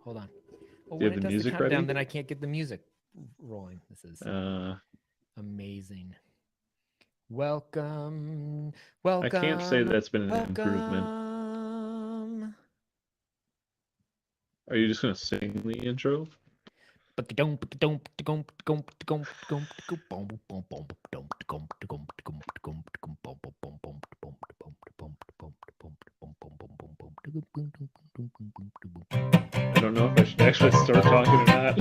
Hold on. Well, Do you when have the it does music the countdown, ready? then I can't get the music rolling. This is Uh, amazing. Welcome, I can't say welcome, that's been an improvement. welcome. Are you just gonna sing the intro? I don't know if I should actually start talking or not.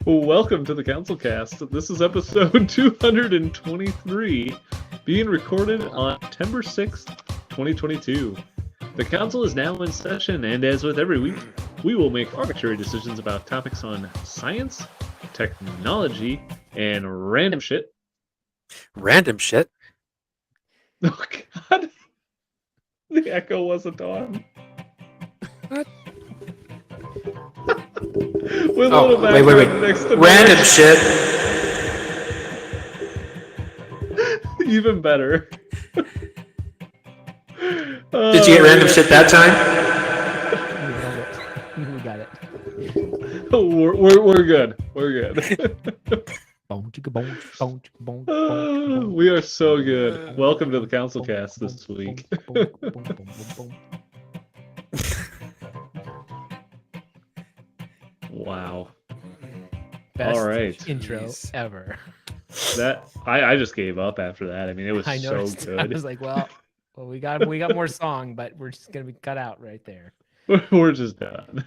Well, welcome to the CouncilCast. This is episode 223, being recorded on September 6th, 2022. The council is now in session, and as with every week, we will make arbitrary decisions about topics on science, technology, and random shit. Random shit? Oh, God. The echo wasn't on. What? With a little wait. background next to Random noise. shit. Even better. Did you get random shit that time? We got it. We're good. We're good. We are so good. Welcome to the CouncilCast this week. Wow. Best All right. intro ever. That I just gave up after that. I mean, it was I so noticed. I good. was like, well, we got more song, but we're just gonna be cut out right there. We're just done.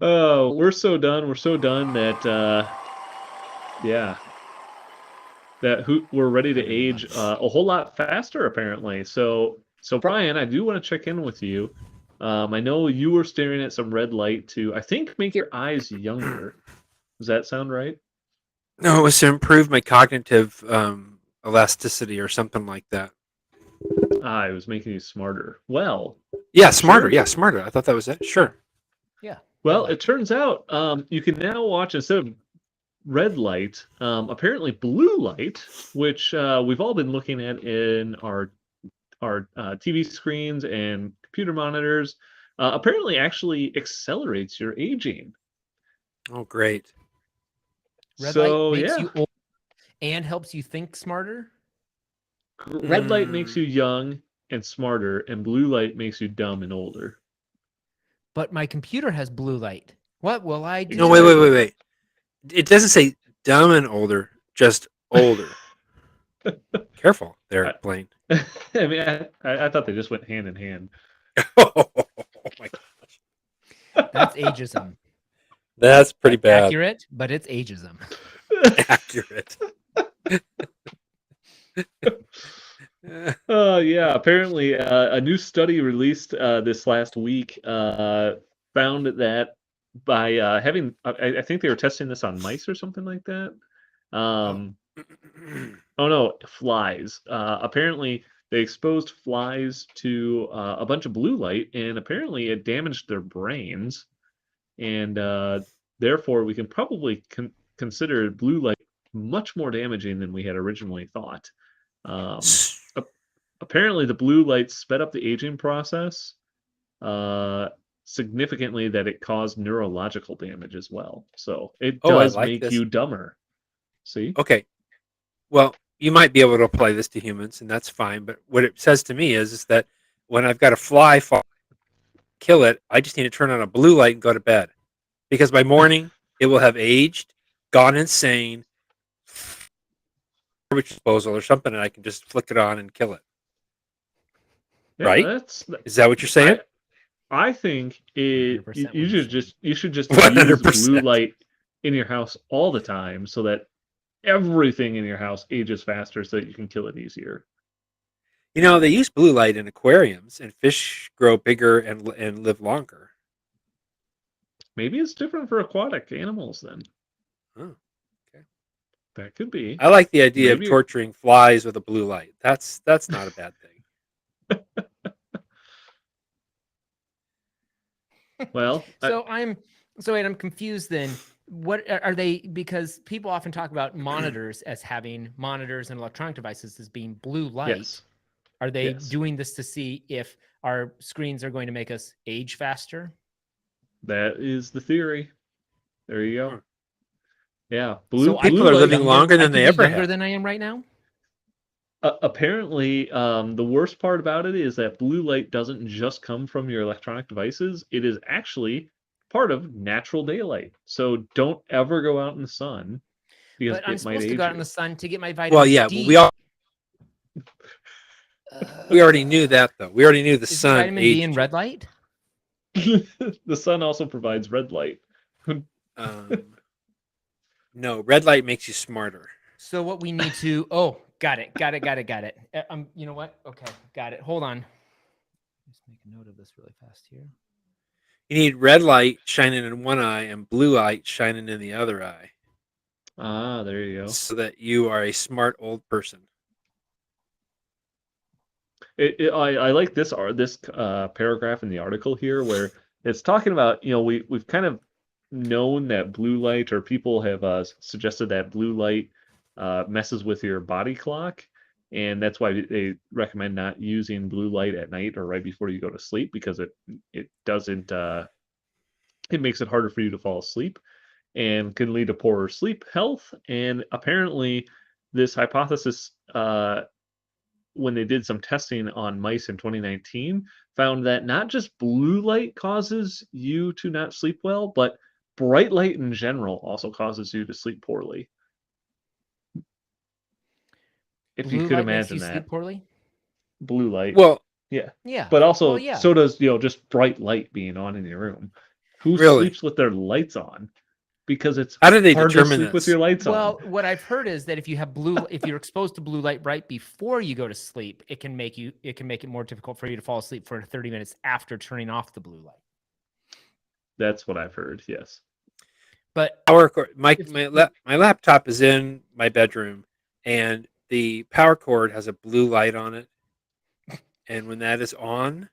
Oh, we're so done. We're so done that yeah. We're ready to age a whole lot faster, apparently. So Brian, I do want to check in with you. I know you were staring at some red light to, I think, make your eyes younger. Does that sound right? No, it was to improve my cognitive elasticity or something like that. It was making you smarter. Well, Yeah, smarter. sure. Yeah, smarter. I thought that was it. Sure. Yeah. Well, it turns out you can now watch, instead of red light, apparently blue light, which we've all been looking at in our TV screens and computer monitors, apparently actually accelerates your aging. Oh, great. Red light makes yeah, you old and helps you think smarter. red light makes you young and smarter, and blue light makes you dumb and older. But my computer has blue light. What will I do? No, wait. It doesn't say dumb and older, just older. Careful there, Blaine. I mean, I thought they just went hand in hand. Oh my gosh. That's ageism. That's pretty bad. Accurate, but it's ageism. Accurate. Yeah, apparently a new study released this last week found that by having, I think they were testing this on mice or something like that. Oh no, flies. Apparently they exposed flies to a bunch of blue light, and apparently it damaged their brains, and therefore we can probably consider blue light much more damaging than we had originally thought. Apparently the blue light sped up the aging process significantly, that it caused neurological damage as well. So it does make you dumber. See? Okay. Well, you might be able to apply this to humans, and that's fine. But what it says to me is that when I've got a fly kill it, I just need to turn on a blue light and go to bed. Because by morning, it will have aged, gone insane, garbage disposal or something, and I can just flick it on and kill it. Yeah, right? Is that what you're saying? I think you should just use 100%. blue light in your house all the time, so that everything in your house ages faster, so that you can kill it easier. You know, they use blue light in aquariums, and fish grow bigger and live longer. Maybe it's different for aquatic animals then. Oh, okay. That could be. I like the idea of torturing flies with a blue light. That's not a bad thing. Well, I'm confused then. What are they? Because people often talk about monitors as having monitors and electronic devices as being blue light. Yes. Are they Yes. doing this to see if our screens are going to make us age faster? That is the theory. There you go. Hmm. Yeah. So I People could are be living younger- longer I than could they be ever younger have. than I am right now. Apparently, the worst part about it is that blue light doesn't just come from your electronic devices. It is actually part of natural daylight. So don't ever go out in the sun because But I'm it might supposed to age go out in you. the sun to get my vitamin Well, yeah, D. we already knew that though. We already knew the Is sun vitamin D aged in you. red light? The sun also provides red light. No, red light makes you smarter. So what we need to got it. You know what? Okay, got it. Hold on. Just make a note of this really fast here. You need red light shining in one eye and blue light shining in the other eye, Ah, there you go. so that you are a smart old person. I like this paragraph in the article here where it's talking about, we've kind of known that blue light, or people have suggested that blue light messes with your body clock, and that's why they recommend not using blue light at night or right before you go to sleep, because it doesn't it makes it harder for you to fall asleep and can lead to poorer sleep health. And apparently this hypothesis, when they did some testing on mice in 2019, found that not just blue light causes you to not sleep well, but bright light in general also causes you to sleep poorly. If you Blue could light makes imagine you that. sleep poorly? Blue light. Well, Yeah. Yeah. But also, Well, yeah. so does, just bright light being on in your room. Who Really? sleeps with their lights on? Because it's how do they hard to determine sleep with this? your lights Well, on. what I've heard is that if you're exposed to blue light right before you go to sleep, it can make it more difficult for you to fall asleep for 30 minutes after turning off the blue light. That's what I've heard, yes. But My laptop is in my bedroom, and the power cord has a blue light on it. And when that is on,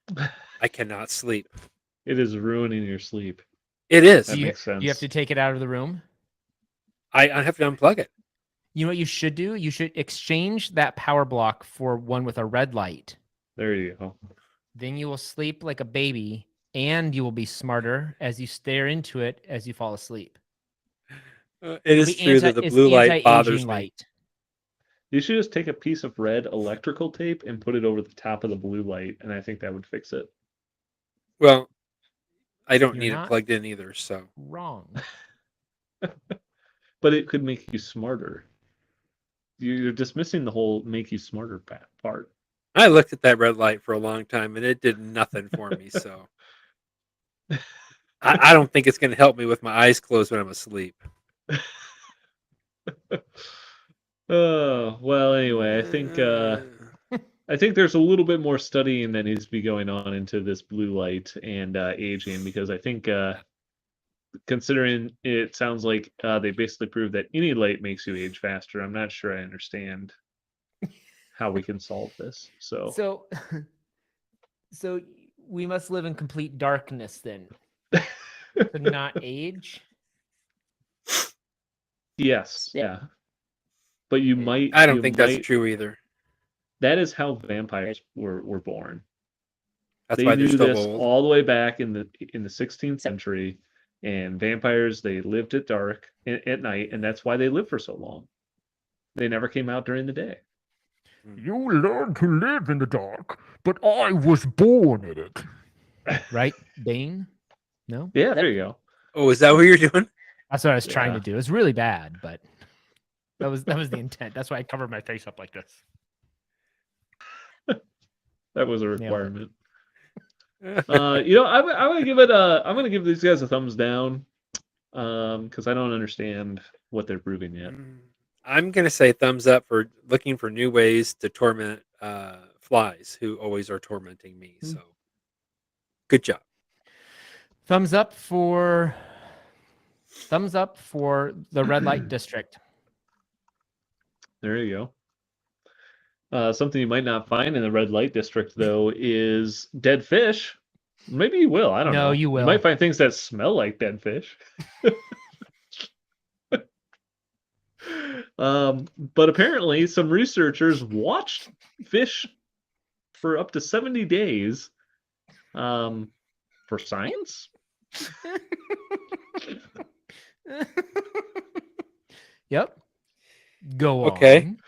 I cannot sleep. It is ruining your sleep. It is. That makes sense. you have to take it out of the room. I have to unplug it. You know what you should do? You should exchange that power block for one with a red light. There you go. Then you will sleep like a baby, and you will be smarter as you stare into it as you fall asleep. It It'll is be true that the it's blue light anti-aging bothers me. light. You should just take a piece of red electrical tape and put it over the top of the blue light, and I think that would fix it. Well, I don't You're need it not plugged in either, so. wrong. But it could make you smarter. You're dismissing the whole make you smarter part. I looked at that red light for a long time, and it did nothing for me, so. I don't think it's going to help me with my eyes closed when I'm asleep. Oh, well, anyway, I think there's a little bit more studying that needs to be going on into this blue light and aging, because I think considering it sounds like they basically proved that any light makes you age faster, I'm not sure I understand how we can solve this. So we must live in complete darkness then to not age. Yes, yeah. But you might. I don't think that's true either. That is how vampires were born. That's why they're knew still this old. all the way back in the 16th century, and vampires, they lived at dark at night, and that's why they lived for so long. They never came out during the day. You learn to live in the dark, but I was born in it. Right, Bane? No? Yeah, there you go. Oh, is that what you're doing? That's what I was trying Yeah. to do. It's really bad, but that was the intent. That's why I covered my face up like this. That was a Nailed it. requirement. I'm gonna give these guys a thumbs down, because I don't understand what they're proving yet. I'm going to say thumbs up for looking for new ways to torment flies who always are tormenting me. So, good job. Thumbs up for the red light district. There you go. Something you might not find in the red light district, though, is dead fish. Maybe you will. I don't know. No, you will. You might find things that smell like dead fish. But apparently, some researchers watched fish for up to 70 days for science. Yep. Go Okay. on.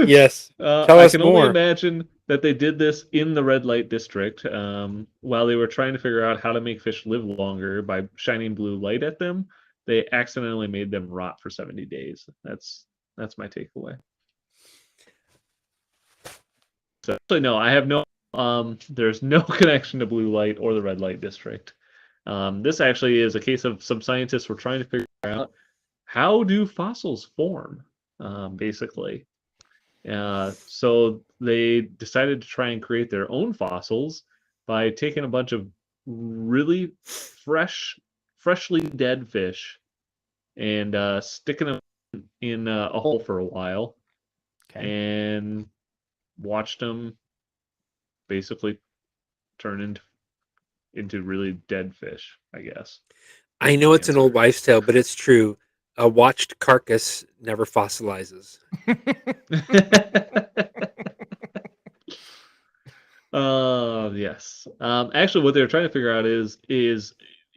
Yes. Tell I us can more. only imagine that they did this in the red light district while they were trying to figure out how to make fish live longer by shining blue light at them. They accidentally made them rot for 70 days. That's my takeaway. So actually, no, I have no. There's no connection to blue light or the red light district. This actually is a case of some scientists were trying to figure out how do fossils form, basically. So they decided to try and create their own fossils by taking a bunch of really freshly dead fish and sticking them in a hole for a while Okay. and watched them basically turn into really dead fish, I guess. I know it's an old wives' tale, but it's true. A watched carcass never fossilizes. Yes. Actually, what they're trying to figure out is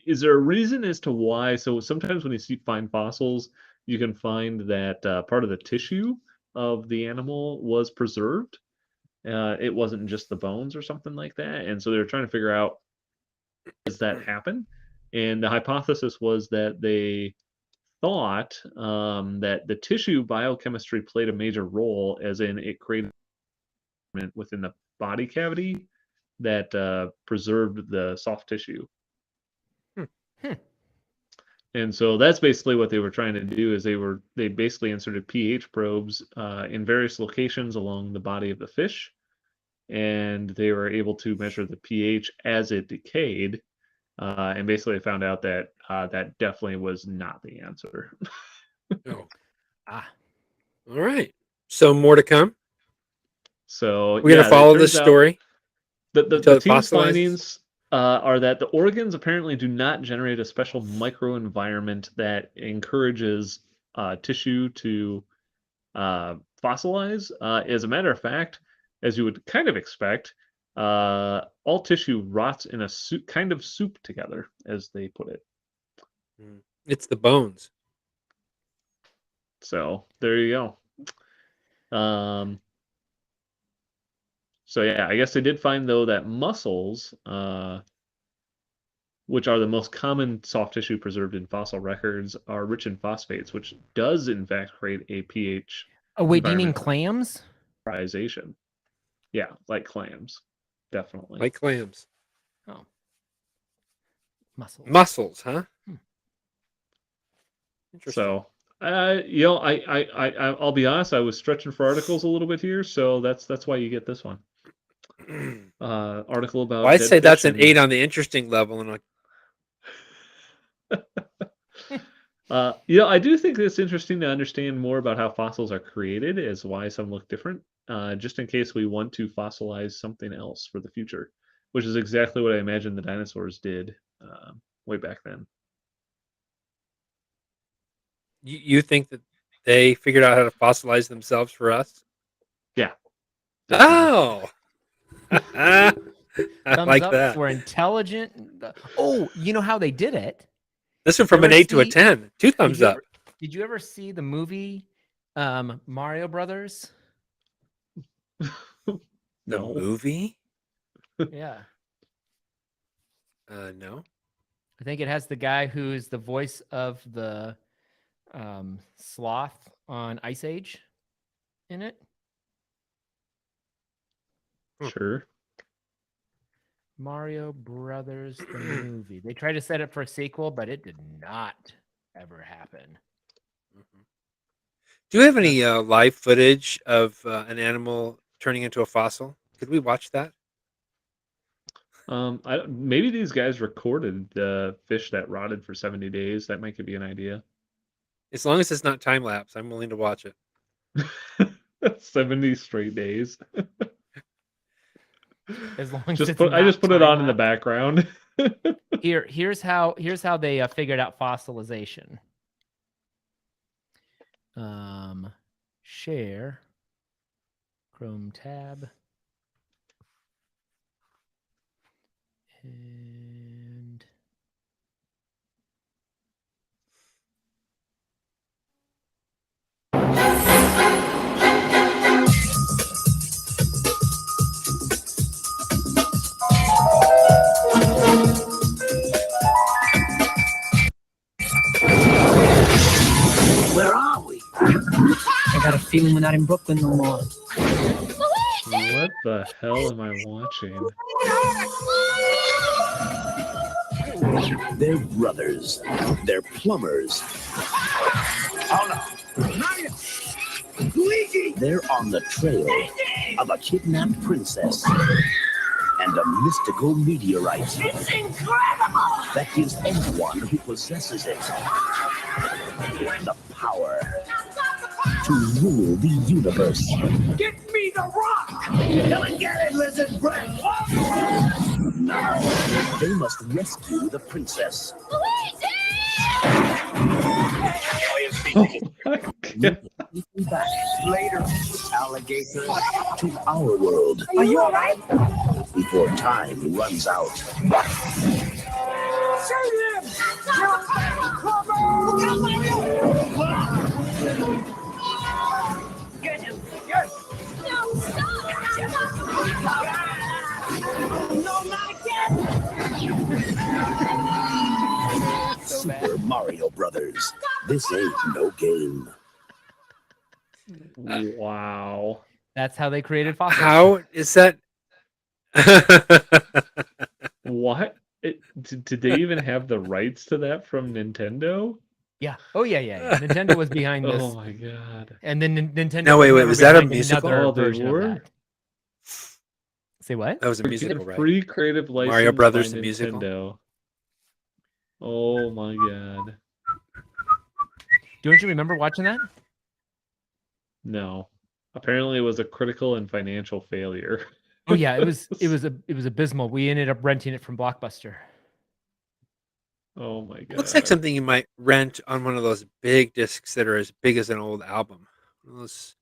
there a reason as to why? So sometimes when you find fossils, you can find that part of the tissue of the animal was preserved. It wasn't just the bones or something like that, and so they're trying to figure out, does that happen? And the hypothesis was that they thought that the tissue biochemistry played a major role, as in it created within the body cavity that preserved the soft tissue. And so that's basically what they were trying to do, is they basically inserted pH probes in various locations along the body of the fish, and they were able to measure the pH as it decayed, and basically found out that that definitely was not the answer. Oh. Ah. All right. So more to come. So We're gonna follow this story. The until it team's fossilizes? findings are that the organs apparently do not generate a special microenvironment that encourages tissue to fossilize. As a matter of fact, as you would kind of expect, all tissue rots in a kind of soup together, as they put it. It's the bones. So there you go. So yeah, I guess they did find, though, that mussels, which are the most common soft tissue preserved in fossil records, are rich in phosphates, which does in fact create a pH. Oh wait, do you mean environment clams? Polarization. Yeah, like clams, definitely. Like clams. Oh, mussels. Mussels, huh? Interesting. So, I'll be honest. I was stretching for articles a little bit here, so that's why you get this one. Article about. Well, I'd dead say that's fish an 8 on the interesting level, and I do think it's interesting to understand more about how fossils are created, as why some look different, just in case we want to fossilize something else for the future, which is exactly what I imagine the dinosaurs did way back then. you think that they figured out how to fossilize themselves for us? Yeah. Oh, I Thumbs like up that. for intelligent. Oh, you know how they did it? This one from You an ever 8 to a see- 10. 2 thumbs up. Did you ever see the movie Mario Brothers? The No. movie? Yeah. No. I think it has the guy who's the voice of the sloth on Ice Age in it. Sure. Mario Brothers, the movie. They tried to set it for a sequel, but it did not ever happen. Do you have any live footage of an animal turning into a fossil? Could we watch that? Maybe these guys recorded the fish that rotted for 70 days. That might be an idea. As long as it's not time lapse, I'm willing to watch it. 70 straight days. As long as I it's just put it on in the time-lapse. background. Here's how they figured out fossilization. share, Chrome tab, and Where are we? I got a feeling we're not in Brooklyn no more. What the hell am I watching? They're brothers. They're plumbers. Oh no. Luigi! They're on the trail of a kidnapped princess and a mystical meteorite. It's incredible! That gives anyone who possesses it the power to rule the universe. Give me the rock! Come and get it, lizard brain! Now, they must rescue the princess. Oh my God. Back later, alligator, to our world. Are you alright? Before time runs out. Save him! Get him! Yes! No, stop! No, not again! Super Mario Brothers. This ain't no game. Wow. that's how they created fossils. How is that? What? Did they even have the rights to that from Nintendo? Yeah. Oh yeah. Nintendo was behind this, Oh my God. and then Nintendo. No, wait, never was that a behind musical? another Oh, they version of were? that. Say what? That was a musical, right? Free creative license Mario Brothers, by the musical? Nintendo. Oh my God. Don't you remember watching that? No. Apparently it was a critical and financial failure. Oh yeah, it was abysmal. We ended up renting it from Blockbuster. Oh my God. Looks like something you might rent on one of those big discs that are as big as an old album. One of those,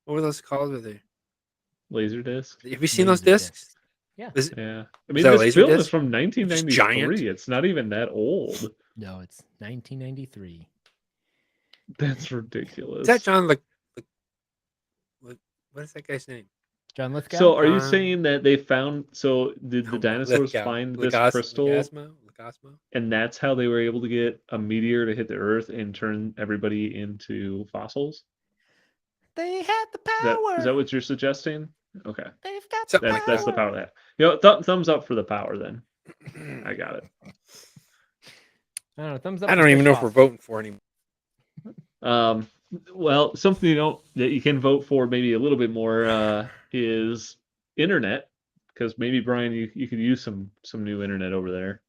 what were those called? Were they? Laserdisc. Have you seen those Laserdisc. discs? Yeah. Is, Yeah. I Is mean, that a this film is Laserdisc? from It's 1993. giant. It's not even that old. No, it's 1993. That's ridiculous. is that John? What is that guy's name? John Lithgow. So are you John- saying that they found, so did the dinosaurs Lithgow. find this Legasmo? crystal Legasmo? and that's how they were able to get a meteor to hit the earth and turn everybody into fossils? They had the Is that what you're suggesting? Okay. They've got Something like That's the that. power they have. You know, thumbs up for the power then. I got it. I don't know. Thumbs up. I or don't even fish know if off. we're voting for anymore. Well, something that you can vote for maybe a little bit more is internet, because maybe Brian, you could use some new internet over there.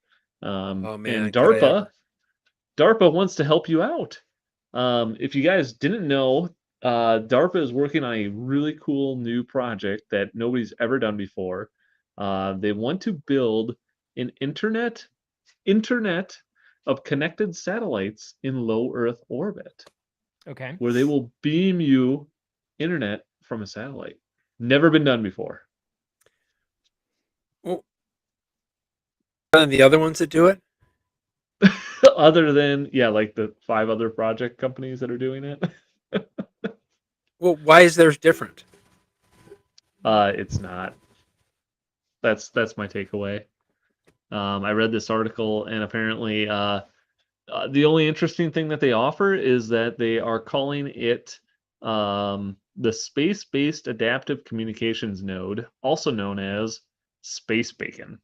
Oh, man, and could I DARPA wants to help you out. If you guys didn't know, DARPA is working on a really cool new project that nobody's ever done before. They want to build an internet of connected satellites in low Earth orbit, Okay. where they will beam you internet from a satellite. Never been done before. Well, and the other ones that do it? Other than, yeah, like the 5 other project companies that are doing it. Well, why is theirs different? It's not. That's my takeaway. I read this article, and apparently the only interesting thing that they offer is that they are calling it the Space-Based Adaptive Communications Node, also known as Space Bacon.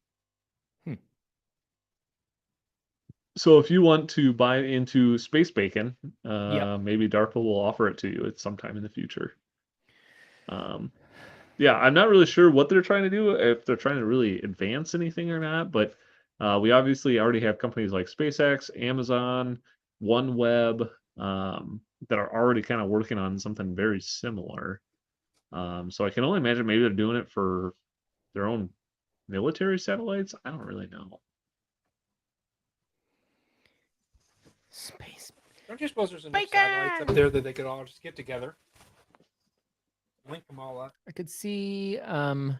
So if you want to buy into Space Bacon, maybe DARPA will offer it to you at some time in the future. Yeah, I'm not really sure what they're trying to do, if they're trying to really advance anything or not, but we obviously already have companies like SpaceX, Amazon, OneWeb, that are already kind of working on something very similar. So I can only imagine maybe they're doing it for their own military satellites. I don't really know. Space. Don't you suppose there's enough Bacon! satellites up there that they could all just get together? Link them all up. I could see. I don't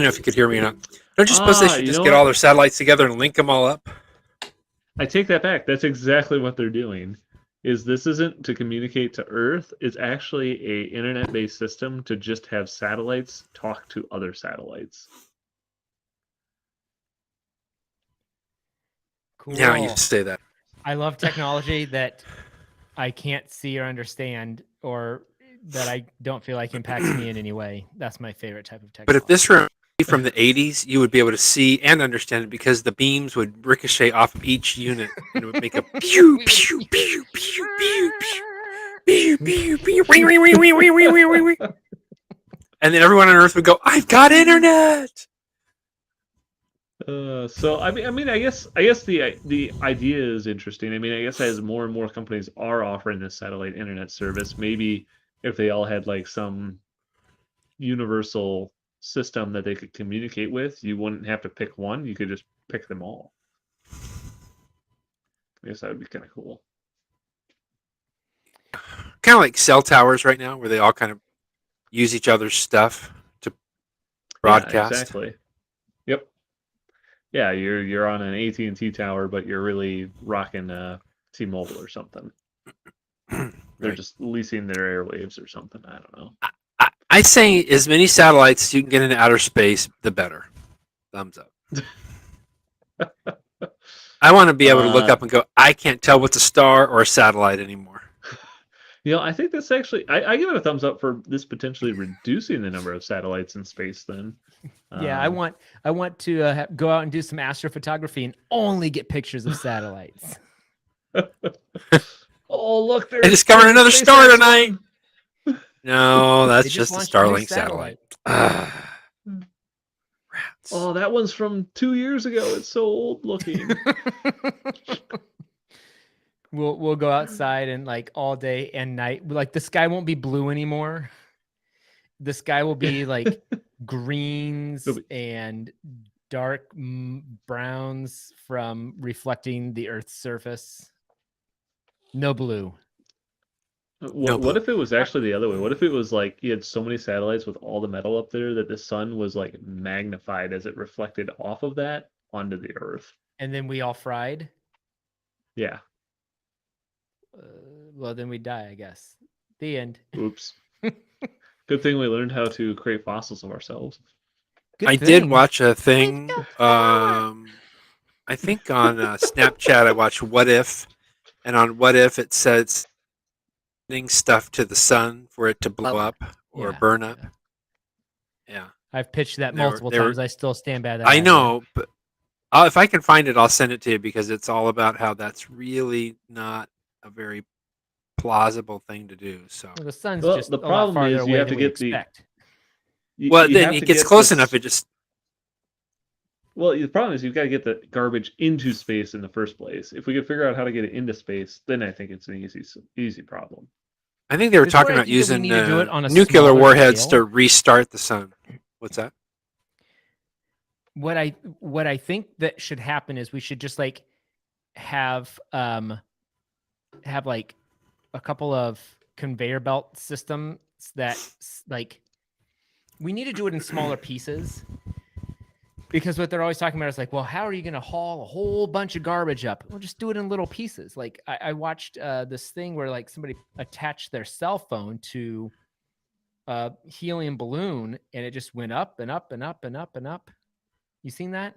know if you could hear me or not. Don't you suppose they should you just know get what? all their satellites together and link them all up? I take that back. That's exactly what they're doing. This isn't to communicate to Earth. It's actually a internet-based system to just have satellites talk to other satellites. Cool. Yeah, you say that. I love technology that I can't see or understand, or that I don't feel like impacts me in any way. That's my favorite type of technology. But if this were from the 80s, you would be able to see and understand it because the beams would ricochet off of each unit and it would make a pew, pew, pew, pew, pew, pew, pew, pew, pew, wee, wee, wee, wee, wee, wee, wee, wee, wee. And then everyone on Earth would go, I've got internet. So I mean, I guess the idea is interesting. I mean, I guess as more and more companies are offering this satellite internet service, maybe if they all had like some universal system that they could communicate with, you wouldn't have to pick one. You could just pick them all. I guess that would be kind of cool. Kind of like cell towers right now, where they all kind of use each other's stuff to broadcast. Yeah, exactly. Yep. Yeah, you're on an AT&T tower, but you're really rocking T-Mobile or something. They're Right. just leasing their airwaves or something. I don't know. I say as many satellites as you can get into outer space, the better. Thumbs up. I want to be able to look up and go, I can't tell what's a star or a satellite anymore. I think that's actually I give it a thumbs up for this potentially reducing the number of satellites in space. Then, Yeah, I want to go out and do some astrophotography and only get pictures of satellites. Oh, look! I discovered another star tonight. No, that's They just a launched a new Starlink satellite. Rats. Oh, that one's from 2 years ago. It's so old looking. We'll go outside and like all day and night. Like the sky won't be blue anymore. The sky will be like greens and dark browns from reflecting the Earth's surface. No blue. What if it was actually the other way? What if it was like you had so many satellites with all the metal up there that the sun was like magnified as it reflected off of that onto the Earth? And then we all fried. Yeah. Well, then we die, I guess. The end. Oops. Good thing we learned how to create fossils of ourselves. Good I thing. did watch a thing. I think on Snapchat I watched What If, and on What If it says sending stuff to the sun for it to blow up or Yeah, burn up. yeah. Yeah, I've pitched that They were- multiple they were- times. I still stand by that. I idea. know, but if I can find it, I'll send it to you because it's all about how that's really not a very plausible thing to do. So, Well, the sun's Well, just the a lot problem farther is you away have than to we get the- expect. well, You then have it to gets get close this- enough. It just Well, the problem is you've got to get the garbage into space in the first place. If we could figure out how to get it into space, then I think it's an easy problem. I think they were Before talking I about think that we using need to do it on a nuclear smaller warheads scale. to restart the sun. What's that? What I think that should happen is we should just like have like a couple of conveyor belt systems that like we need to do it in smaller pieces, because what they're always talking about is like, well, how are you going to haul a whole bunch of garbage up? Well, just do it in little pieces. Like I watched this thing where like somebody attached their cell phone to a helium balloon and it just went up and up and up and up and up. You seen that?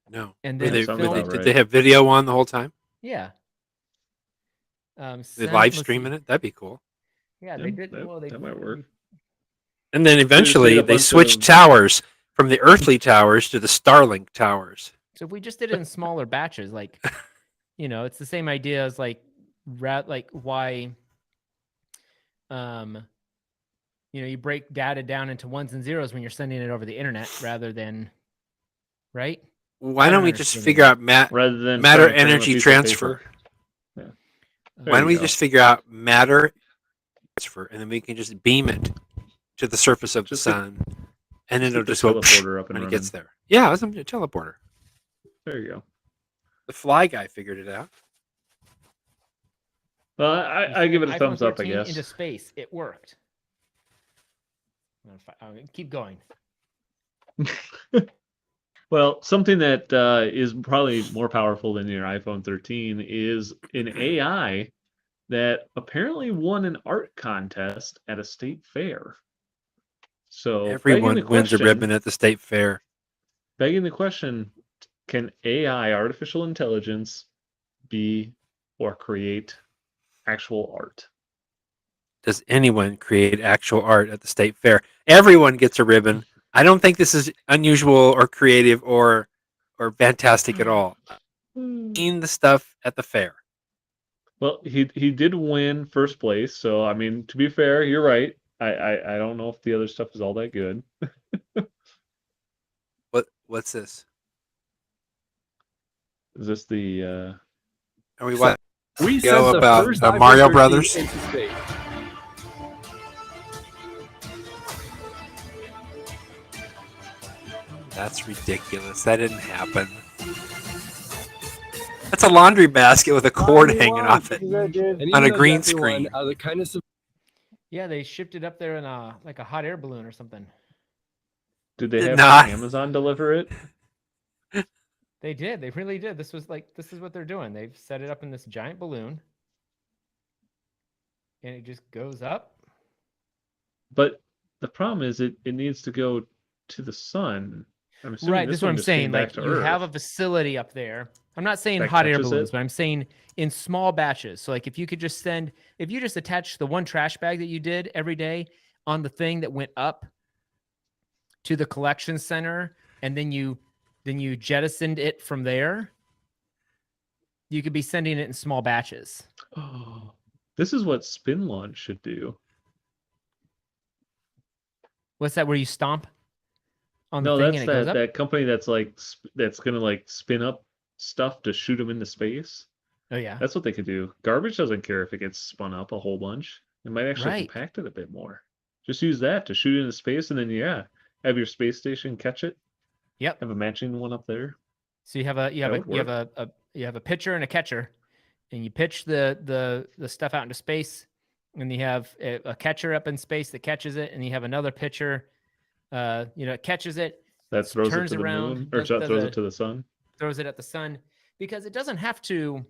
No. And Were then they, sounds were they- about did right. they have video on the whole time? Yeah. They live streaming it? That'd be cool. Yeah, Yeah, they did. that- Well, they that might work. And then eventually a they bunch switched of- towers from the earthly towers to the Starlink towers. So if we just did it in smaller batches, like, it's the same idea as like, why, you break data down into ones and zeros when you're sending it over the internet rather than, right? Why I don't don't we just understand figure out Rather than matter trying to print on a energy piece of transfer? paper. There Why don't you we go. just figure out matter transfer and then we can just beam it to the surface of Just the like- sun and then Just it'll get the just go teleporter up and when it running. gets there. Yeah, it's a teleporter. There you go. The fly guy figured it out. Well, You I give it sent a iPhone thumbs up, I 13 guess. into space. It worked. I'm gonna keep going. Well, something that is probably more powerful than your iPhone 13 is an AI that apparently won an art contest at a state fair. So, Everyone wins a ribbon at the state fair. begging the question, can AI, artificial intelligence, be or create actual art? Does anyone create actual art at the state fair? Everyone gets a ribbon. I don't think this is unusual or creative or fantastic at all. Seen the stuff at the fair. Well, he did win first place, so I mean, to be fair, you're right. I don't know if the other stuff is all that good. What's this? Is this the Are we watching We Go sent the about, first Mario iPhone 13 Brothers? into space. That's ridiculous. That didn't happen. That's a laundry basket with a cord hanging off it. And he On a knows green everyone screen. Out of the kindness of Yeah, they shipped it up there in a like a hot air balloon or something. did they Did have not. Amazon deliver it? They did. They really did. This is what they're doing. They've set it up in this giant balloon, and it just goes up. But the problem is it needs to go to the sun. I'm assuming Right. This is what one I'm just came saying. back Like to you have a Earth. facility up there. I'm not saying That hot air catches balloons, it? but I'm saying in small batches. So like if you could just if you just attach the one trash bag that you did every day on the thing that went up to the collection center, and then you jettisoned it from there, you could be sending it in small batches. Oh, this is what Spin Launch should do. What's that? Where you stomp on the No, thing that's and it goes up? that company that's like that's gonna like spin up stuff to shoot them into space. Oh yeah. That's what they could do. Garbage doesn't care if it gets spun up a whole bunch. It might actually Right. compact it a bit more. Just use that to shoot into space, and then have your space station catch it. Yep. Have a matching one up there. So you have a pitcher and a catcher, and you pitch the stuff out into space, and you have a catcher up in space that catches it, and you have another pitcher, it catches it, That throws it turns to the around, moon, or throws it to the sun. throws it at the sun, because it doesn't have to.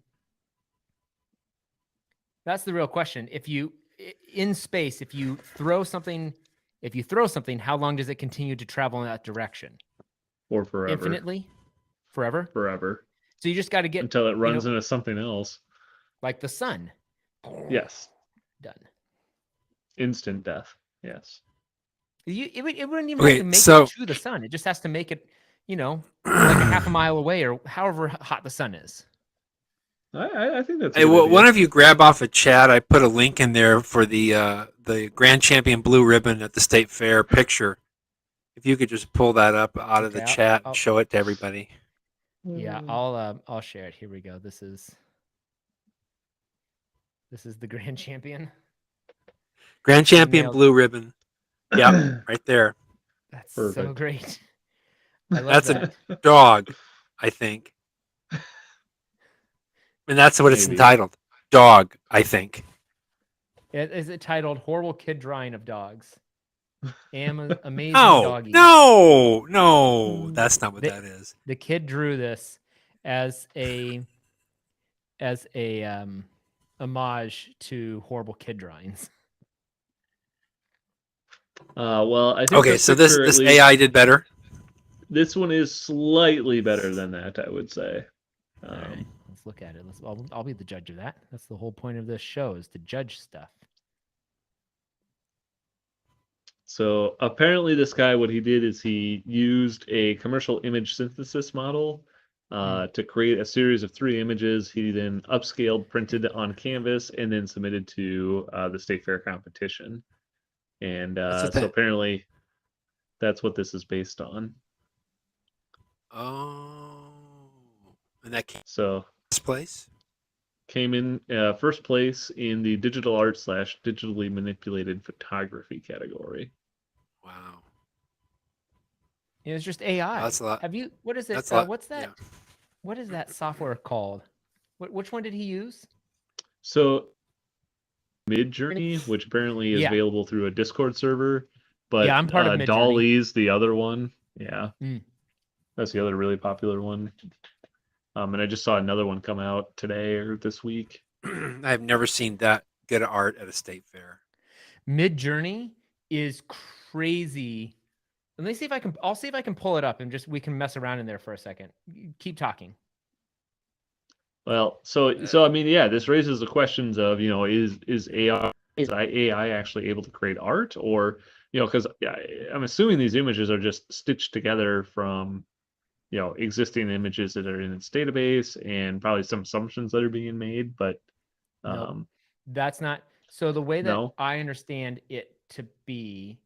That's the real question. If you in space, if you throw something, how long does it continue to travel in that direction? Or forever. Infinitely, forever. Forever. So you just got to get Until it runs into something else. like the sun. Yes. Done. Instant death. Yes. It wouldn't even Okay, have to make so- it to the sun. It just has to make it, like a half a mile away or however hot the sun is. I think that's a Hey, good well, idea. one of you grab off a chat. I put a link in there for the Grand Champion Blue Ribbon at the State Fair picture. If you could just pull that up out of the Okay, I'll- chat I'll- and show it to everybody. Yeah, I'll share it. Here we go. This is the grand champion. Grand Champion Nailed it. Blue Ribbon. Yeah, right there. That's so Perfect. great. I love That's that. a dog, I think. And that's what it's Maybe. entitled. Dog, I think. Is it titled "Horrible Kid Drawing of Dogs"? Amazing No, doggy. no, that's not what They- that is. The kid drew this as a homage to horrible kid drawings. Well, I think Okay, so this picture, at least- AI did better. This one is slightly better than that, I would say. All right, let's look at it. I'll be the judge of that. That's the whole point of this show, is to judge stuff. So apparently, this guy, what he did is he used a commercial image synthesis model to create a series of 3 images. He then upscaled, printed on canvas, and then submitted to the state fair competition. And That's what so that- apparently, that's what this is based on. Oh, and that came So this place. came in first place in the digital art / digitally manipulated photography category. Wow, It's just AI. That's a lot. Have you? What is it? That's a lot. What's that? Yeah. What is that software called? Which one did he use? So Midjourney, which apparently is Yeah. available through a Discord server. But Yeah, I'm part of Midjourney. Dolly's the other one. Yeah. Mm. That's the other really popular one. And I just saw another one come out today or this week. I have never seen that good art at a state fair. Midjourney is crazy. Let me see if I can. I'll see if I can pull it up and we can mess around in there for a second. Keep talking. Well, so I mean, yeah, this raises the questions of, is AI actually able to create art, or because I'm assuming these images are just stitched together from existing images that are in its database and probably some assumptions that are being made, but Nope. That's not. So the way that No? I understand it to be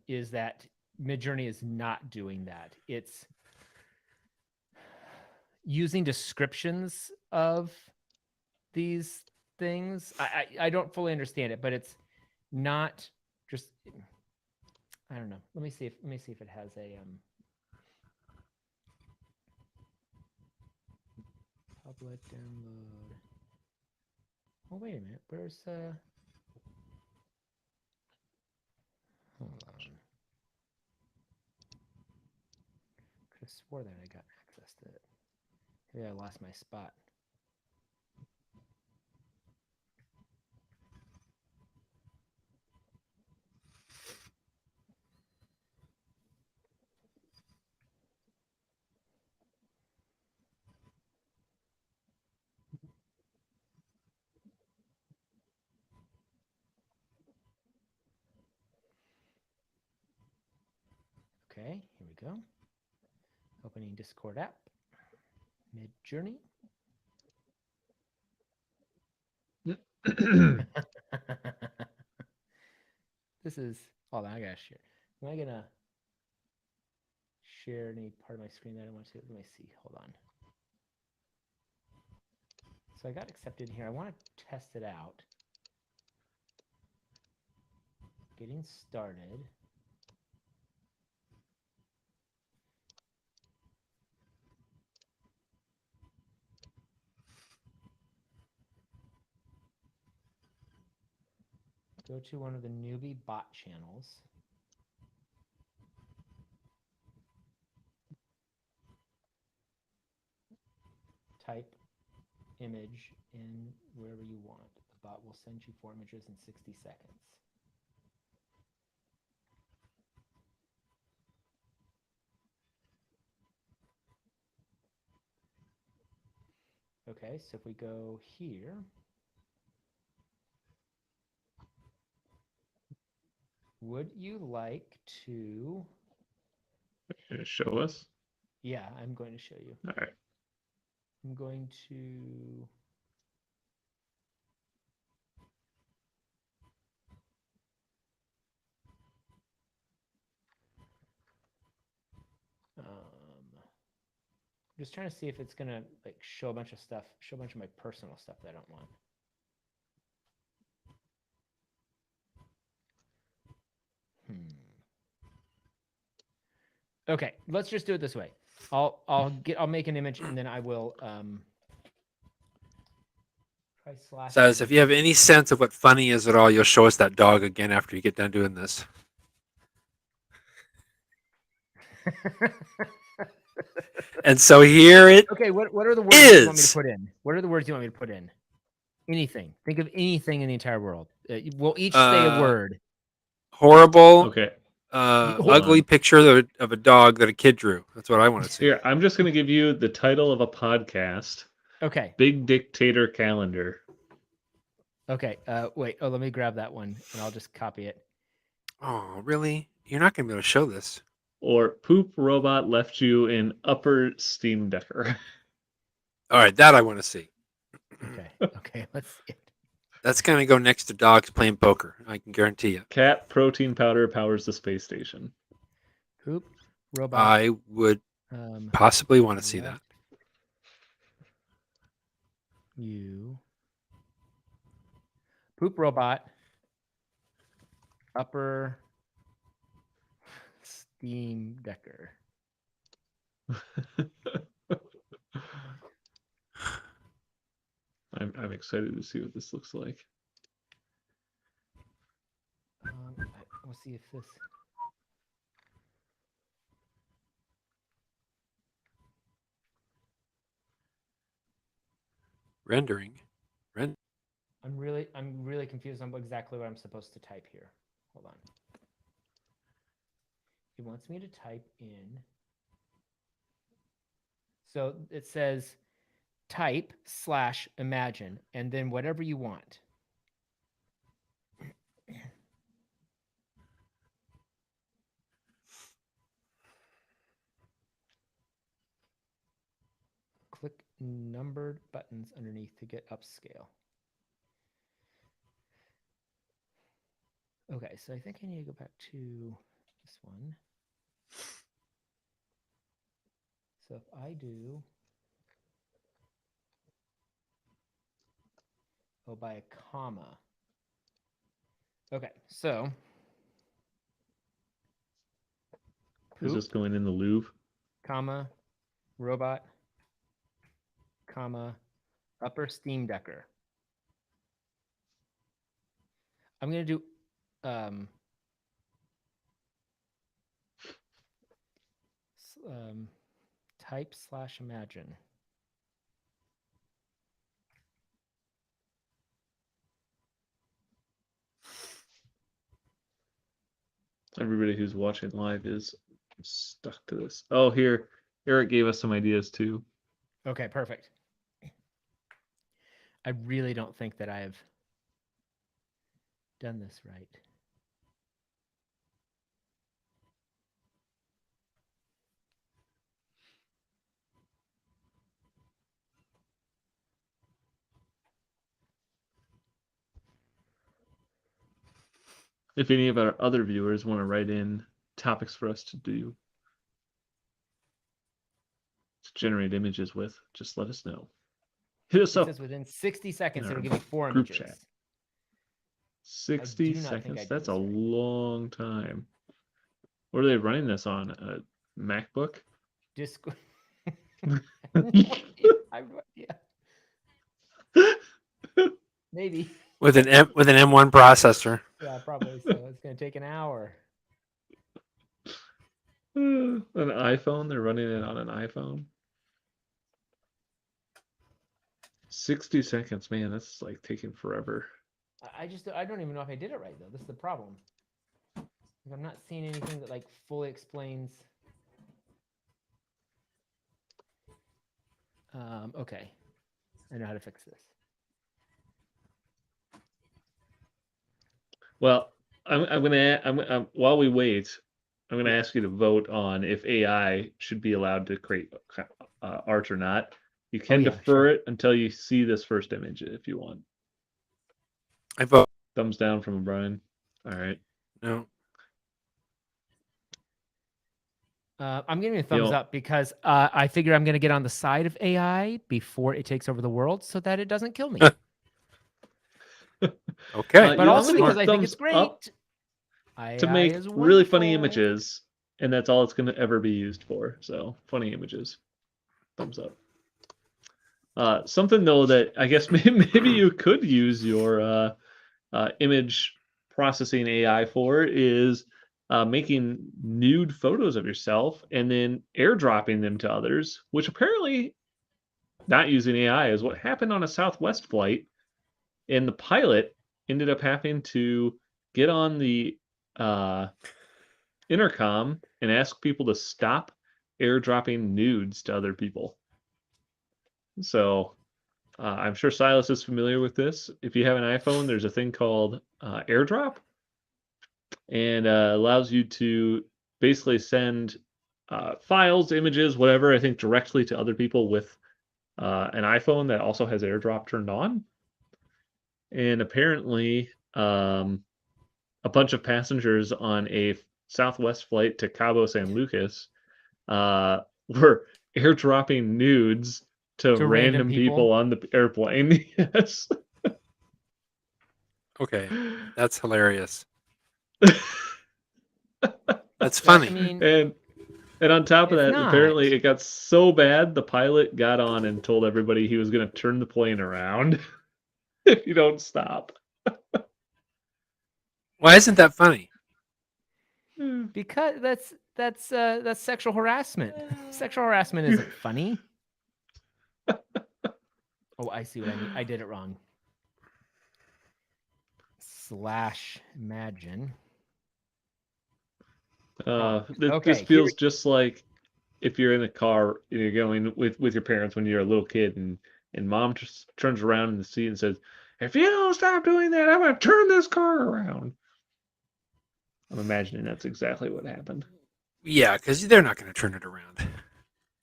is that Midjourney is not doing that. It's using descriptions of these things. I don't fully understand it, but it's not just. I don't know. Let me see if it has a public download. Oh, wait a minute. Where's hold on. Could have swore that I got access to it. Maybe I lost my spot. Okay, here we go. Opening Discord app. Midjourney. This is. Hold on, I gotta share. Am I gonna share any part of my screen that I want to see? Let me see. Hold on. So I got accepted here. I want to test it out. Getting started. Go to one of the newbie bot channels. Type image in wherever you want. The bot will send you 4 images in 60 seconds. Okay, so if we go here, would you like to? Show us. Yeah, I'm going to show you. All right. I'm going to. Just trying to see if it's gonna like show a bunch of stuff, show a bunch of my personal stuff that I don't want. Okay, let's just do it this way. I'll make an image and then I will try slash. Says, if you have any sense of what funny is at all, you'll show us that dog again after you get done doing this. And so here it Okay, what are the words you want me to put in? What are the words you want me to put in? Anything. Think of anything in the entire world. We'll each say a word. horrible, Okay. ugly picture of a dog that a kid drew. That's what I want to see. Here, I'm just going to give you the title of a podcast. Okay. Big Dictator Calendar. Okay. Wait. Oh, let me grab that one and I'll just copy it. Oh, really? You're not going to be able to show this. Or Poop Robot Left You in Upper Steam Decker. All right, that I want to see. Okay. Okay. Let's see it. That's going to go next to dogs playing poker. I can guarantee you. Cat protein powder powers the space station. Poop robot. I would possibly want to see that. You. Poop robot. Upper Steam Decker. I'm excited to see what this looks like. We'll see if this. Rendering. I'm really confused on exactly what I'm supposed to type here. Hold on. It wants me to type in. So it says type /imagine and then whatever you want. Click numbered buttons underneath to get upscale. Okay, so I think I need to go back to this one. So if I do, by a comma. Okay, so. Is this going in the Louvre? Comma, robot, comma, upper steam decker. I'm going to do type /imagine. Everybody who's watching live is stuck to this. Oh, here, Eric gave us some ideas too. Okay, perfect. I really don't think that I've done this right. If any of our other viewers want to write in topics for us to do, to generate images with, just let us know. Hit us It up. says within 60 seconds, in it'll our give me 4 group images. chat. 60 do not think I seconds? did That's this a right. long time. What are they running this on? A MacBook? Discord. I have no idea. Maybe. With an M1 processor. Yeah, probably so. It's going to take an hour. An iPhone? They're running it on an iPhone? 60 seconds, man, that's like taking forever. I don't even know if I did it right though. This is the problem. Like, I'm not seeing anything that like fully explains. Okay, I know how to fix this. Well, I'm while we wait, I'm gonna ask you to vote on if AI should be allowed to create art or not. You can yeah, defer sure. it until you see this first image if you want. I vote Thumbs down from Brian. All right. no. I'm giving you a thumbs Yo. up because I figure I'm going to get on the side of AI before it takes over the world so that it doesn't kill me. Okay. But you'll also see because I think thumbs it's great. up AI to make is really funny wonderful. images, and that's all it's going to ever be used for. So funny images. Thumbs up. Something though that I guess maybe you could use your image processing AI for is making nude photos of yourself and then airdropping them to others, which apparently not using AI is what happened on a Southwest flight. And the pilot ended up having to get on the intercom and ask people to stop airdropping nudes to other people. So I'm sure Silas is familiar with this. If you have an iPhone, there's a thing called AirDrop, and allows you to basically send files, images, whatever, I think directly to other people with an iPhone that also has AirDrop turned on. And apparently, a bunch of passengers on a Southwest flight to Cabo San Lucas were airdropping nudes to random people on the airplane. Yes. Okay. That's hilarious. That's Well, funny. I mean, And on top of It's that, apparently not. it got so bad the pilot got on and told everybody he was going to turn the plane around if you don't stop. Why isn't that funny? Because that's sexual harassment. Sexual harassment isn't funny. Oh, I see what I mean. I did it wrong. /imagine. This Okay, feels just like if you're in a car and you're going with your parents when you're a little kid, and mom just turns around in the seat and says, "If you don't stop doing that, I'm gonna turn this car around." I'm imagining that's exactly what happened. Yeah, because they're not going to turn it around.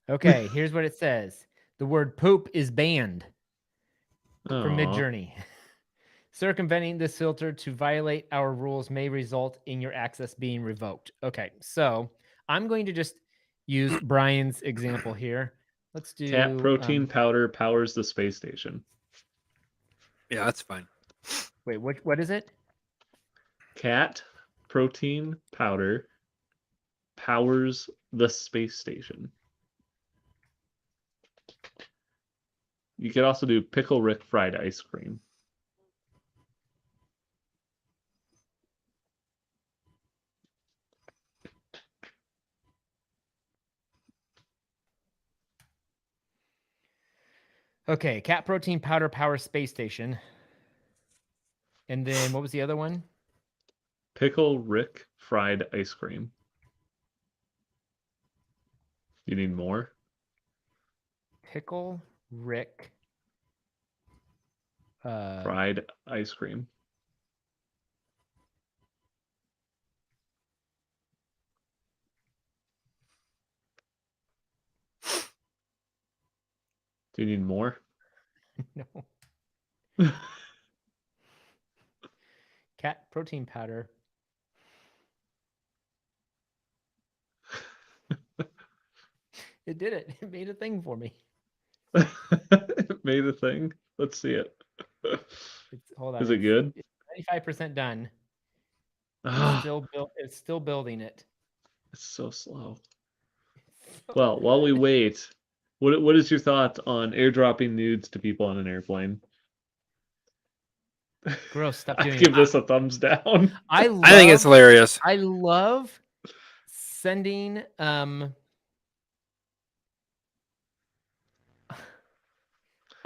Okay, here's what it says. The word poop is banned from Aw. Midjourney. Circumventing this filter to violate our rules may result in your access being revoked. Okay, so I'm going to just use Brian's example here. Let's do Cat protein powder powers the space station. Yeah, that's fine. Wait, what is it? Cat protein powder powers the space station. You could also do Pickle Rick fried ice cream. Okay, cat protein powder power space station. And then what was the other one? Pickle Rick fried ice cream. You need more? Pickle Rick. Fried ice cream. Do you need more? No. Cat protein powder. It did it. It made a thing for me. It made a thing. Let's see it. Hold on. Is it good? It's 95% done. Ah, It's still building it. it's so slow. Well, while we wait, what is your thought on airdropping nudes to people on an airplane? Gross. Stop I doing give it. this a thumbs down. I think it's hilarious. I love sending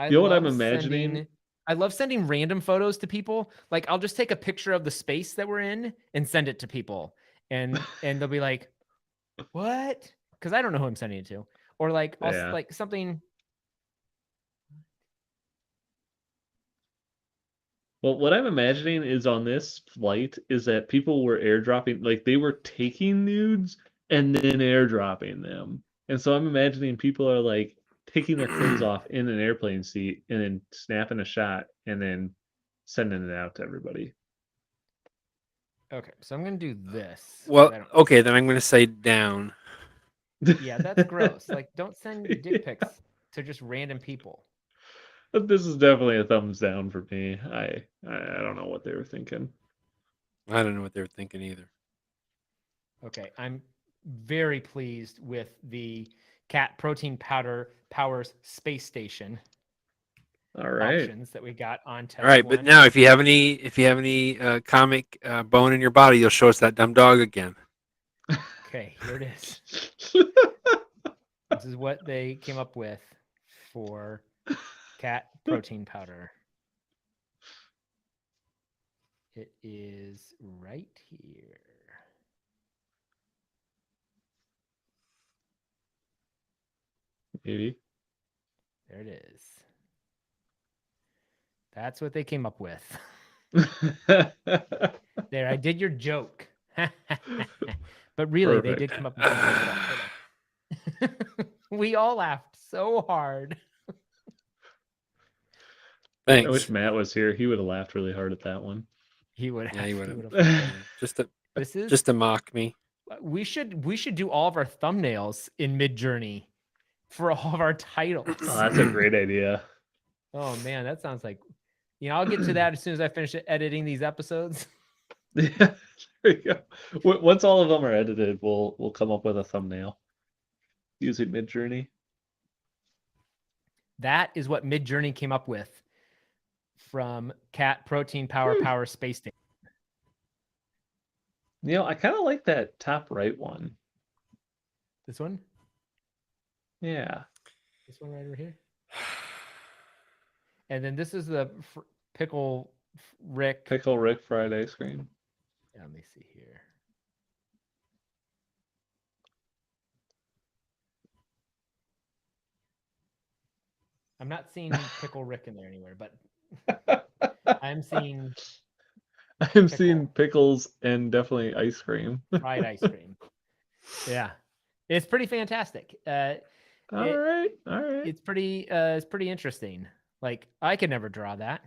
You know what I'm imagining? I love sending random photos to people. Like I'll just take a picture of the space that we're in and send it to people. And they'll be like, "What?" Because I don't know who I'm sending it to. Or like Yeah. like something. Well, what I'm imagining is on this flight is that people were airdropping, like they were taking nudes and then airdropping them. And so I'm imagining people are like taking their clothes off in an airplane seat and then snapping a shot and then sending it out to everybody. Okay, so I'm gonna do this. Well, okay, then I'm going to say down. Yeah, that's gross. Like, don't send dick Yeah. pics to just random people. But this is definitely a thumbs down for me. I don't know what they were thinking. I don't know what they were thinking either. Okay, I'm very pleased with the cat protein powder powers space station All right. options that we got on test. All right, but now if you have any comic bone in your body, you'll show us that dumb dog again. Okay, here it is. This is what they came up with for cat protein powder. It is right here. Maybe. There it is. That's what they came up with. There, I did your joke. But really, they did Perfect. come up with some good stuff. We all laughed so hard. Thanks. I wish Matt was here. He would have laughed really hard at that one. He would have. Yeah, he would have. have. Just to mock me. We should do all of our thumbnails in Midjourney for all of our titles. Oh, that's a great idea. Oh man, that sounds like, I'll get to that as soon as I finish editing these episodes. Yeah, there you go. Once all of them are edited, we'll come up with a thumbnail using Midjourney. That is what Midjourney came up with from cat protein power space station. I kind of like that top right one. This one? Yeah. This one right over here? And then this is the Pickle Rick. Pickle Rick fried ice cream. Yeah, let me see here. I'm not seeing Pickle Rick in there anywhere, but I'm seeing I'm seeing pickles and definitely ice cream. fried ice cream. Yeah, it's pretty fantastic. All right. It's pretty interesting. Like I could never draw that.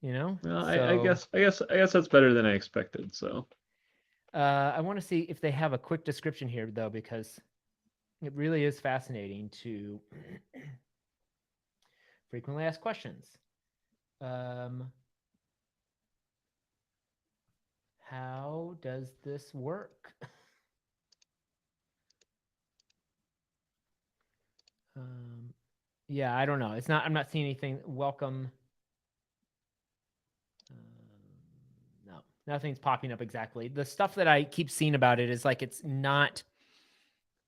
Well, So, I guess that's better than I expected. So I want to see if they have a quick description here though, because it really is fascinating to frequently asked questions. How does this work? Yeah, I don't know. I'm not seeing anything. Welcome. No, nothing's popping up exactly. The stuff that I keep seeing about it is like it's not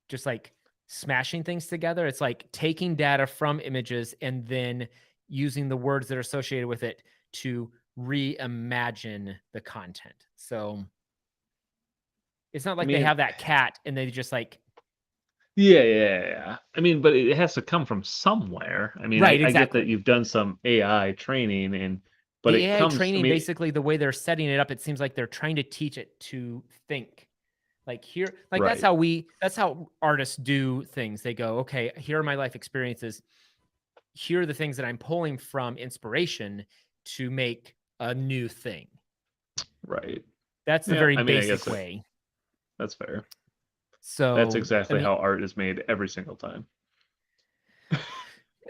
just like smashing things together. It's like taking data from images and then using the words that are associated with it to reimagine the content. So it's not like they have that cat and they just like. Yeah. I mean, but it has to come from somewhere. I mean, Right, I get exactly. that you've done some AI training, but the it AI comes. training, I mean, basically the way they're setting it up, it seems like they're trying to teach it to think. Like here, like Right. that's how artists do things. They go, okay, here are my life experiences. Here are the things that I'm pulling from inspiration to make a new thing. Right. That's the very basic way. That's fair. So that's exactly how art is made every single time.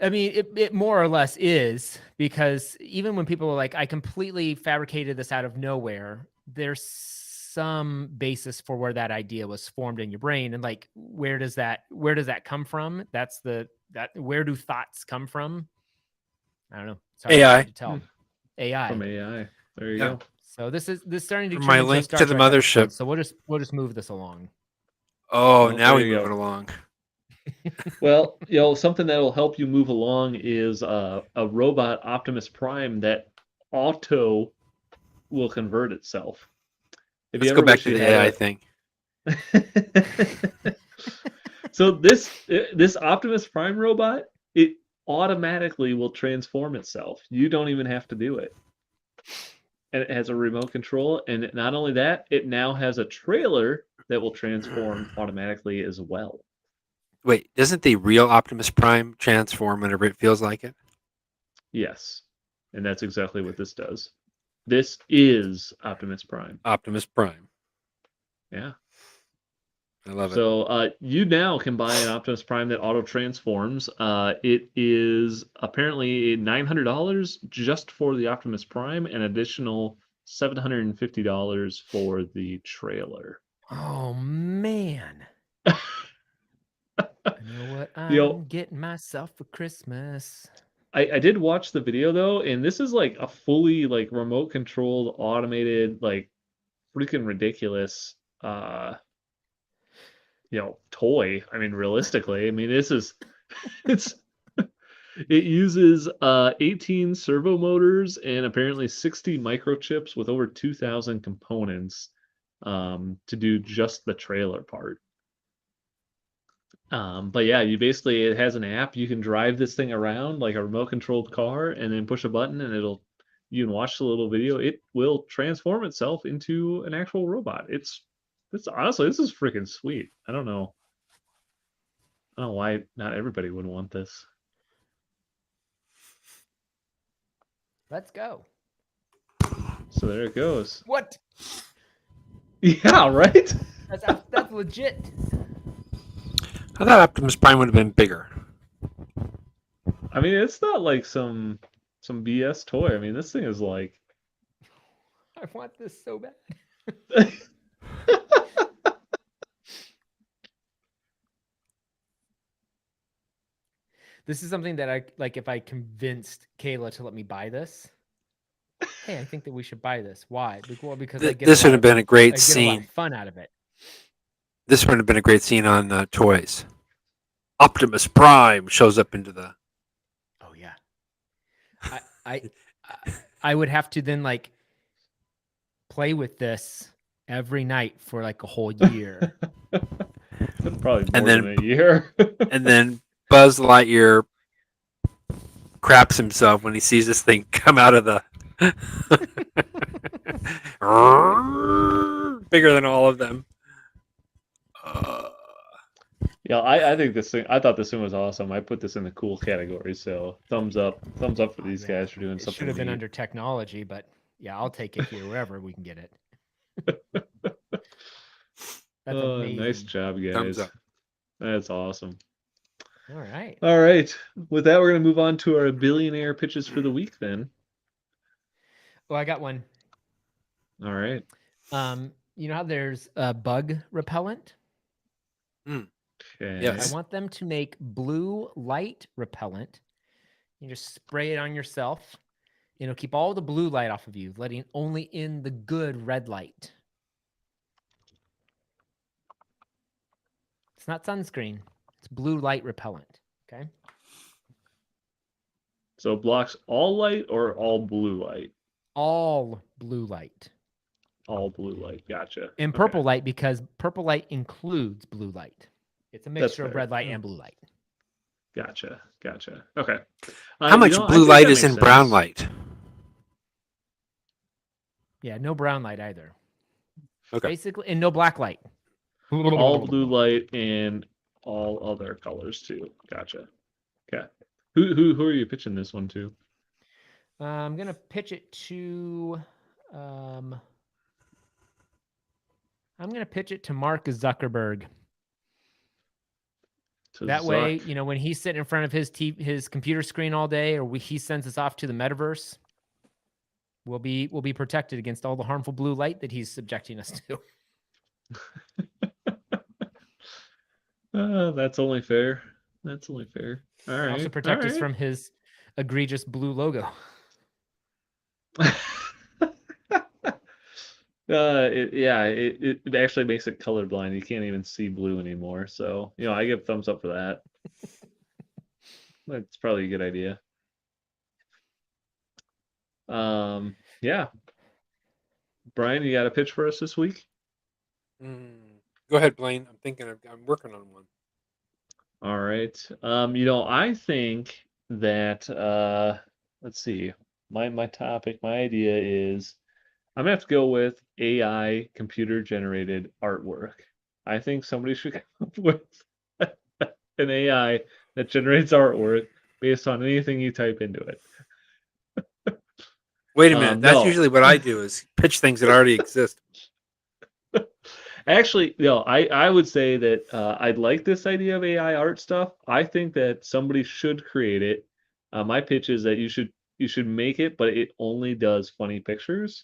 I mean, it more or less is, because even when people are like, I completely fabricated this out of nowhere, there's some basis for where that idea was formed in your brain. And like, where does that come from? Where do thoughts come from? I don't know. Sorry, AI. to tell. AI. From AI. There you go. So this is starting to From turn my into link a Star to the Trek mothership. episode, so we'll just move this along. Oh, now we move it along. Well, something that will help you move along is a robot Optimus Prime that auto will convert itself. Let's go back to the AI thing. So this Optimus Prime robot, it automatically will transform itself. You don't even have to do it. And it has a remote control, and not only that, it now has a trailer that will transform automatically as well. Wait, doesn't the real Optimus Prime transform whenever it feels like it? Yes. And that's exactly what this does. This is Optimus Prime. Optimus Prime. Yeah. I love it. So you now can buy an Optimus Prime that auto transforms. It is apparently $900 just for the Optimus Prime, and additional $750 for the trailer. Oh man. I know what I'm getting myself for Christmas. I did watch the video though, and this is like a fully like remote controlled, automated, like freaking ridiculous toy. I mean, realistically, I mean, this is it uses 18 servo motors and apparently 60 microchips with over 2,000 components to do just the trailer part. But yeah, it has an app. You can drive this thing around like a remote controlled car and then push a button and you can watch the little video. It will transform itself into an actual robot. It's honestly, this is freaking sweet. I don't know why not everybody would want this. Let's go. So there it goes. What? Yeah, right? That's legit. I thought Optimus Prime would have been bigger. I mean, it's not like some BS toy. I mean, this thing is like... I want this so bad. This is something that I like. If I convinced Kayla to let me buy this, hey, I think that we should buy this. Why? Well, because This would have been a I great get a lot scene. of fun out of it. This would have been a great scene on Toys. Optimus Prime shows up into the. Oh yeah. I would have to then like play with this every night for like a whole year. Probably more And then- than a year. And then Buzz Lightyear craps himself when he sees this thing come out of the. Bigger than all of them. Yeah, I think this thing. I thought this thing was awesome. I put this in the cool category. So thumbs up for these Yeah, guys for doing It something. should have been neat. under technology, but yeah, I'll take it here wherever we can get it. That's amazing. Nice job, Thumbs guys. up. That's awesome. All right. All right. With that, we're gonna move on to our billionaire pitches for the week. Then. Well, I got one. All right. You know how there's a bug repellent? Okay. Yes. I want them to make blue light repellent. You just spray it on yourself. It'll keep all the blue light off of you, letting only in the good red light. It's not sunscreen. It's blue light repellent. Okay. So it blocks all light or all blue light? All blue light. All blue light. Gotcha. And Okay. purple light, because purple light includes blue light. It's a mixture of fair. red light and blue light. Gotcha. Okay. How much I blue think light that is in makes brown sense. light? Yeah, no brown light either. Okay. Basically, and no black light. All blue light and all other colors too. Gotcha. Okay. Who are you pitching this one to? I'm gonna pitch it to. I'm gonna pitch it to Mark Zuckerberg. To That way, Zuck? you know, when he's sitting in front of his computer screen all day, or he sends us off to the metaverse, we'll be protected against all the harmful blue light that he's subjecting us to. That's only fair. All right. Also protect all us right. from his egregious blue logo. It actually makes it colorblind. You can't even see blue anymore. So, I give thumbs up for that. That's probably a good idea. Yeah. Brian, you got a pitch for us this week? Go ahead, Blaine. I'm working on one. All right. I think that let's see. My idea is I'm gonna have to go with AI computer generated artwork. I think somebody should come up with an AI that generates artwork based on anything you type into it. Wait a minute. That's No. usually what I do is pitch things that already exist. Actually, no, I would say that I'd like this idea of AI art stuff. I think that somebody should create it. My pitch is that you should make it, but it only does funny pictures,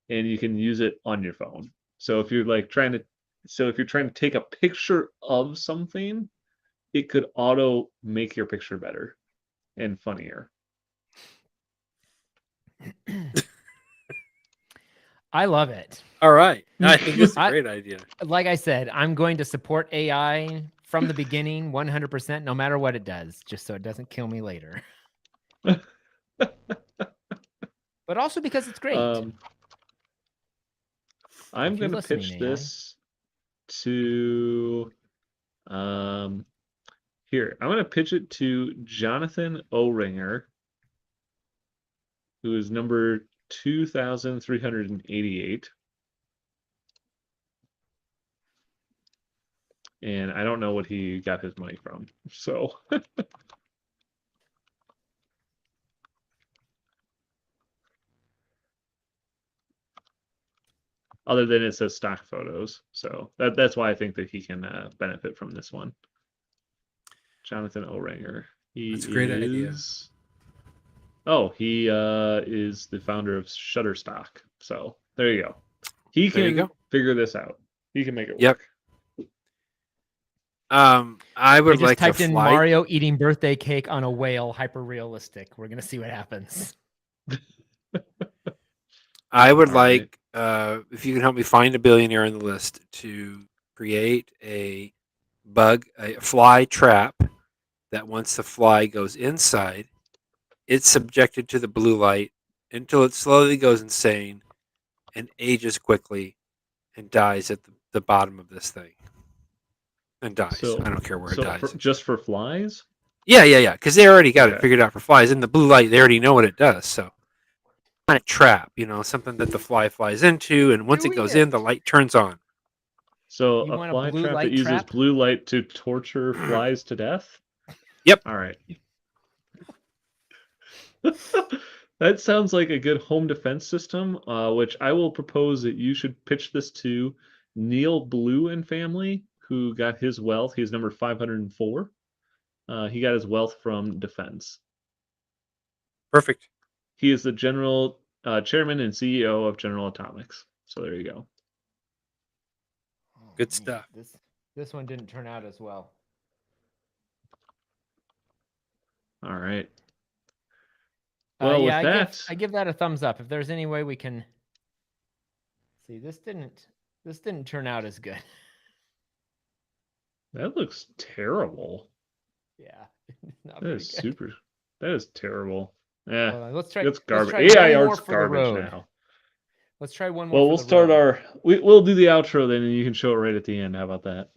and you can use it on your phone. So if you're trying to take a picture of something, it could auto make your picture better and funnier. I love it. All right. I think this is a great idea. Like I said, I'm going to support AI from the beginning 100%, no matter what it does, just so it doesn't kill me later. But also because it's great. I'm If you're going to listening, pitch AI. this to here. I'm going to pitch it to Jonathan Oringer, who is number 2,388. And I don't know what he got his money from. So other than it says stock photos. So that's why I think that he can benefit from this one. Jonathan Oringer. That's a great idea. Oh, he is the founder of Shutterstock. So there you go. He There you can go. figure this out. He can make it Yep. work. I I would just like to typed in fly. Mario eating birthday cake on a whale, hyper realistic. We're gonna see what happens. I would All right. like, if you can help me find a billionaire on the list, to create a fly trap that once the fly goes inside, it's subjected to the blue light until it slowly goes insane and ages quickly and dies at the bottom of this thing. And dies. So, I don't care where it dies. just for flies? Yeah. Because they already got it Okay. figured out for flies. In the blue light, they already know what it does. So, kind of trap, something that the fly flies into, and once it Doing goes it. in, the light turns on. So You a want a fly blue trap light that uses trap? blue light to torture flies to death? Yep. All right. That sounds like a good home defense system, which I will propose that you should pitch this to Neil Blue and family, who got his wealth. He's number 504. He got his wealth from defense. Perfect. He is the general chairman and CEO of General Atomics. So there you go. Good stuff. This one didn't turn out as well. All right. Well, yeah, with that, I give that a thumbs up. If there's any way we can see, this didn't turn out as good. that looks terrible. Yeah, not That very is good. super. That is terrible. Yeah, Hold on, let's try. it's Let's garbage. try AI one more art's for the garbage road. now. Let's try one more. Well, for we'll the start road. we'll do the outro then, and you can show it right at the end. How about that?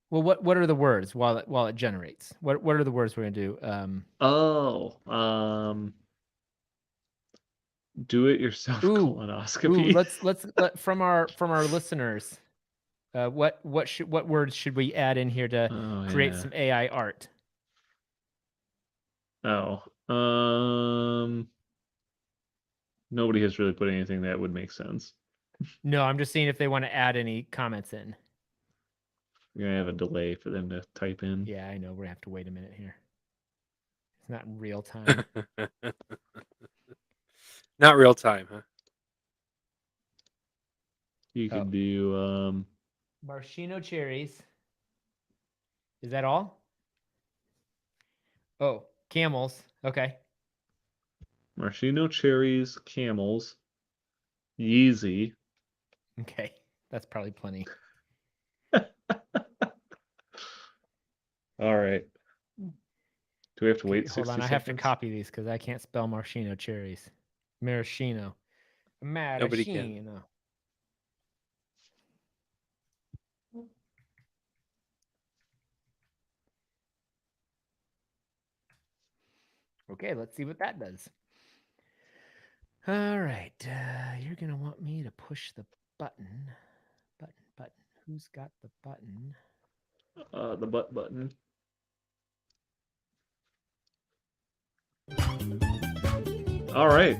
Well, what are the words while it generates? What are the words we're gonna do? Do it yourself Ooh, colonoscopy. let's from our listeners. What words should we add in here to create some AI art? Nobody has really put anything that would make sense. No, I'm just seeing if they want to add any comments in. You're gonna have a delay for them to type in. Yeah, I know. We're gonna have to wait a minute here. It's not in real time. Not real time, huh? You could do Maraschino cherries. Is that all? Oh, camels. Okay. maraschino cherries, camels, Yeezy. Okay. That's probably plenty. All right. Do we have to wait 60 Hold on, I seconds? have to copy these because I can't spell maraschino cherries. Maraschino. Nobody can. Maraschino. Okay, let's see what that does. All right. You're going to want me to push the button. Button. Who's got the button? The butt button. All right.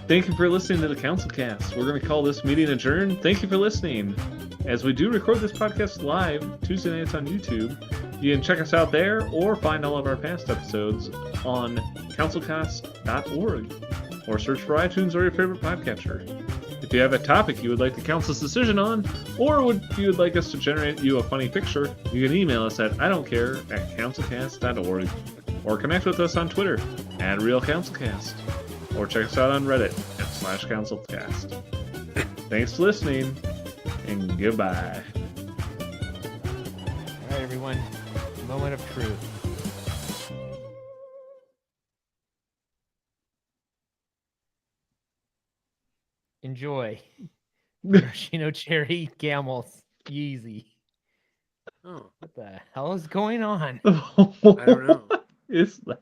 Thank you for listening to the CouncilCast. We're going to call this meeting adjourned. Thank you for listening. As we do record this podcast live Tuesday nights on YouTube, you can check us out there or find all of our past episodes on CouncilCast.org or search for iTunes or your favorite podcatcher. If you have a topic you would like the council's decision on, or you would like us to generate you a funny picture, you can email us at IDon'tCare@CouncilCast.org or connect with us on Twitter @RealCouncilCast or check us out on Reddit /CouncilCast. Thanks for listening, and goodbye. All right, everyone. Moment of truth. Enjoy. Maraschino cherry camels. Yeezy. Oh, What the hell is going on? I don't know. What is that?